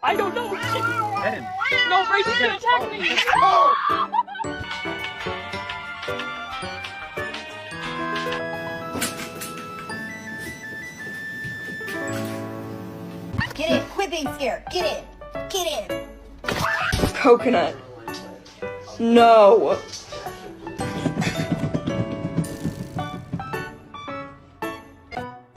I don't know. Get him. No, Rachel's gonna attack me. Get in. Quit being scared. Get in. Get in. Coconut. No.